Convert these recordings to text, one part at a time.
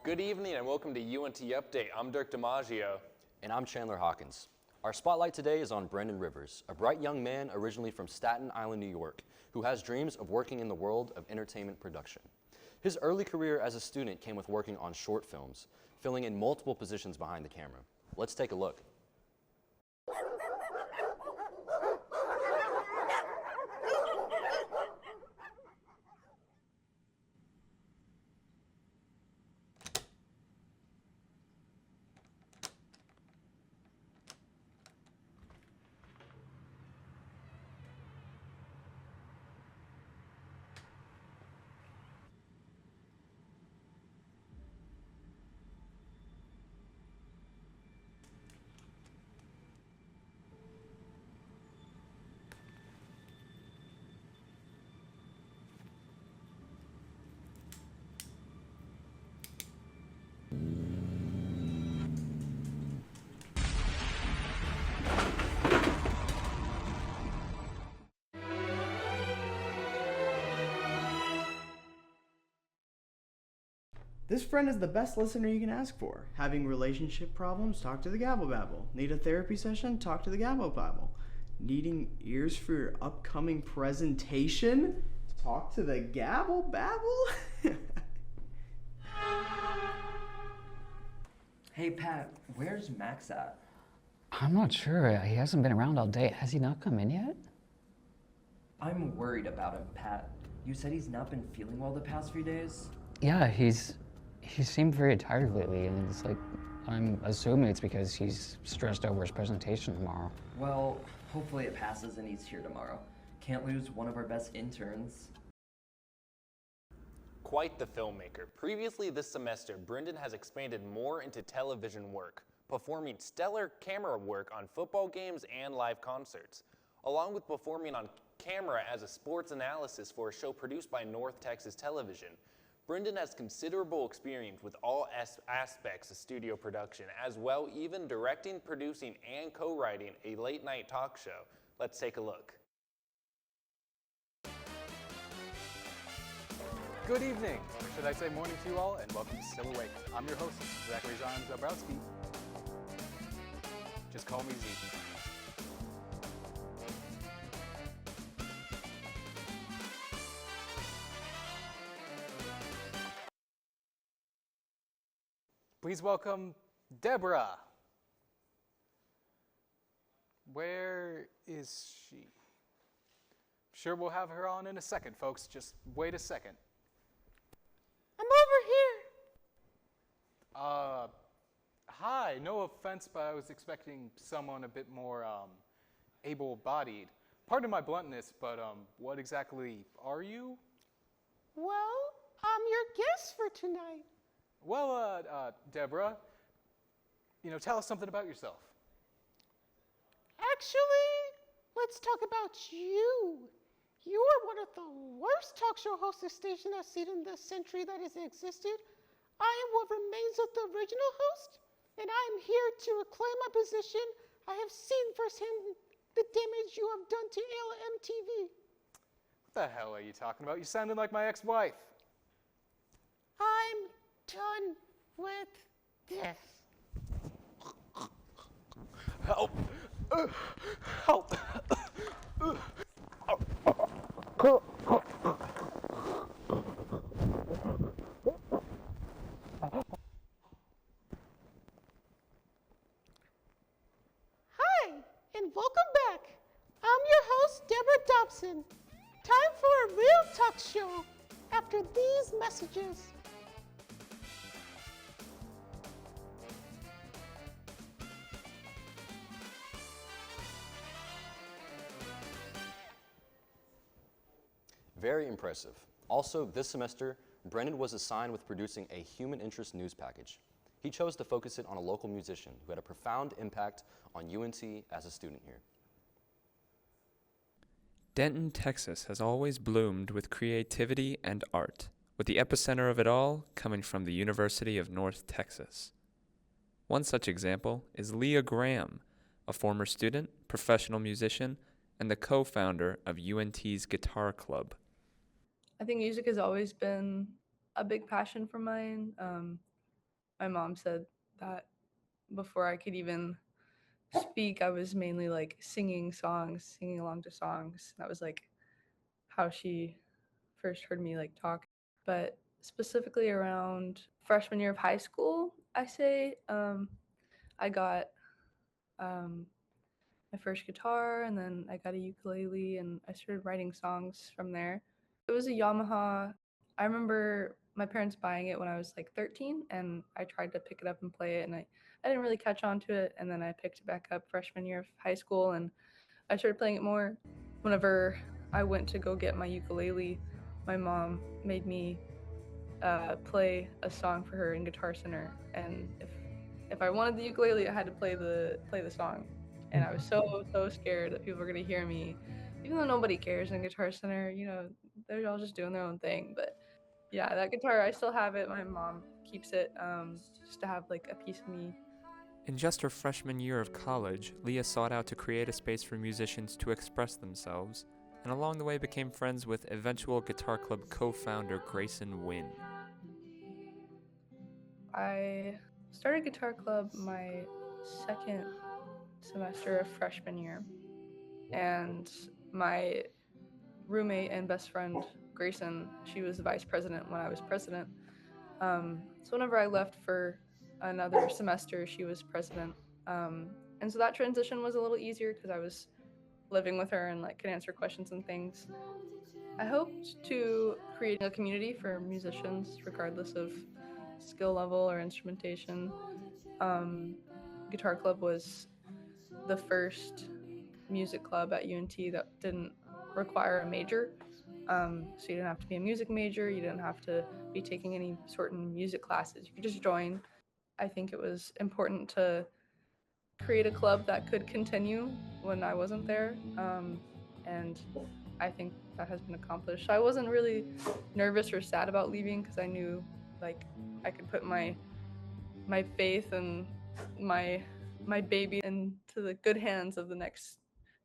Good evening and welcome to UNT Update. I'm Dirk DiMaggio. And I'm Chandler Hawkins. Our spotlight today is on Brendan Rivers, a bright young man originally from Staten Island, New York, who has dreams of working in the world of entertainment production. His early career as a student came with working on short films, filling in multiple positions behind the camera. Let's take a look. This friend is the best listener you can ask for. Having relationship problems? Talk to the Gabble Babble. Need a therapy session? Talk to the Gabble Babble. Needing ears for your upcoming presentation? Talk to the Gabble Babble? Hey Pat, where's Max at? I'm not sure. He hasn't been around all day. Has he not come in yet? I'm worried about him, Pat. You said he's not been feeling well the past few days? Yeah, he seemed very tired lately, and it's like, I'm assuming it's because he's stressed over his presentation tomorrow. Well, hopefully it passes and he's here tomorrow. Can't lose one of our best interns. Quite the filmmaker. Previously this semester, Brendan has expanded more into television work, performing stellar camera work on football games and live concerts, along with performing on camera as a sports analysis for a show produced by North Texas Television. Brendan has considerable experience with all aspects of studio production, as well even directing, producing, and co-writing a late-night talk show. Let's take a look. Good evening, or should I say morning to you all, and welcome to Still Awake. I'm your host, Zachary John Zabrowski. Just call me Z. Please welcome Deborah. Where is she? Sure, we'll have her on in a second, folks. Just wait a second. I'm over here. Hi. No offense, but I was expecting someone a bit more able-bodied. Pardon my bluntness, but what exactly are you? Well, I'm your guest for tonight. Well, Deborah, tell us something about yourself. Actually, let's talk about you. You are one of the worst talk show hosting station I've seen in the century that has existed. I am what remains of the original host, and I am here to reclaim my position. I have seen firsthand the damage you have done to ALMTV. What the hell are you talking about? You sounded like my ex-wife. I'm done with this. Help! Help! Hi, and welcome back. I'm your host, Deborah Dobson. Time for a real talk show after these messages. Very impressive. Also, this semester, Brendan was assigned with producing a human interest news package. He chose to focus it on a local musician who had a profound impact on UNT as a student here. Denton, Texas has always bloomed with creativity and art, with the epicenter of it all coming from the University of North Texas. One such example is Leah Graham, a former student, professional musician, and the co-founder of UNT's Guitar Club. I think music has always been a big passion for mine. my mom said that before I could even speak, I was mainly like singing songs, singing along to songs. That was like how she first heard me like talk. But specifically around freshman year of high school, I say I got my first guitar, and then I got a ukulele, and I started writing songs from there. It was a Yamaha. I remember my parents buying it when I was like 13, and I tried to pick it up and play it, and I didn't really catch on to it, and then I picked it back up freshman year of high school, and I started playing it more. Whenever I went to go get my ukulele, my mom made me play a song for her in Guitar Center, and if I wanted the ukulele, I had to play the song, and I was so scared that people were gonna hear me, even though nobody cares in Guitar Center. You know, they're all just doing their own thing. But yeah, that guitar, I still have it. My mom keeps it just to have like a piece of me. In just her freshman year of college, Leah sought out to create a space for musicians to express themselves, and along the way became friends with eventual Guitar Club co-founder Grayson Wynn. I started Guitar Club my second semester of freshman year, and my roommate and best friend Grayson, she was the vice president when I was president. So whenever I left for another semester, she was president, and so that transition was a little easier because I was living with her and like could answer questions and things. I hoped to create a community for musicians regardless of skill level or instrumentation. Guitar Club was the first music club at UNT that didn't require a major. So you didn't have to be a music major, you didn't have to be taking any certain music classes. You could just join. I think it was important to create a club that could continue when I wasn't there, and I think that has been accomplished. I wasn't really nervous or sad about leaving because I knew like I could put my faith and my baby into the good hands of the next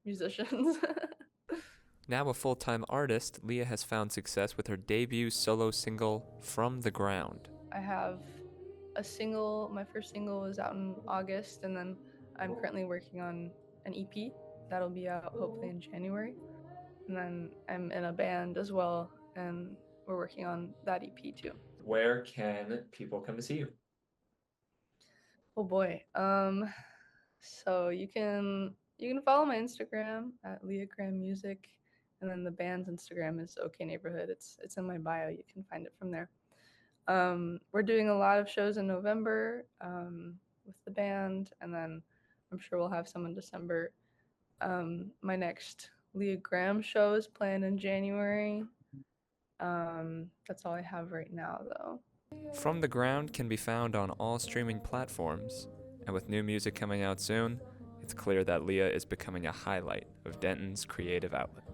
musicians. Now a full-time artist, Leah has found success with her debut solo single, From the Ground. I have a single, my first single was out in August, and then I'm currently working on an EP that'll be out hopefully in January. And then I'm in a band as well, and we're working on that EP too. Where can people come to see you? Oh boy. So you can follow my Instagram at Leah Graham Music, and then the band's Instagram is OK Neighborhood. It's in my bio. You can find it from there. We're doing a lot of shows in November with the band, and then I'm sure we'll have some in December. My next Leah Graham show is planned in January. That's all I have right now, though. From the Ground can be found on all streaming platforms, and with new music coming out soon, it's clear that Leah is becoming a highlight of Denton's creative outlet.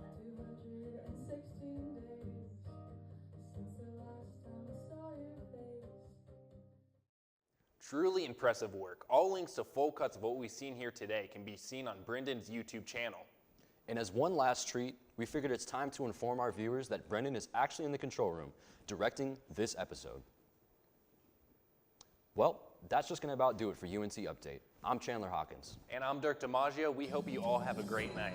Truly impressive work. All links to full cuts of what we've seen here today can be seen on Brendan's YouTube channel. And as one last treat, we figured it's time to inform our viewers that Brendan is actually in the control room, directing this episode. Well, that's just going to about do it for UNT Update. I'm Chandler Hawkins. And I'm Dirk DiMaggio. We hope you all have a great night.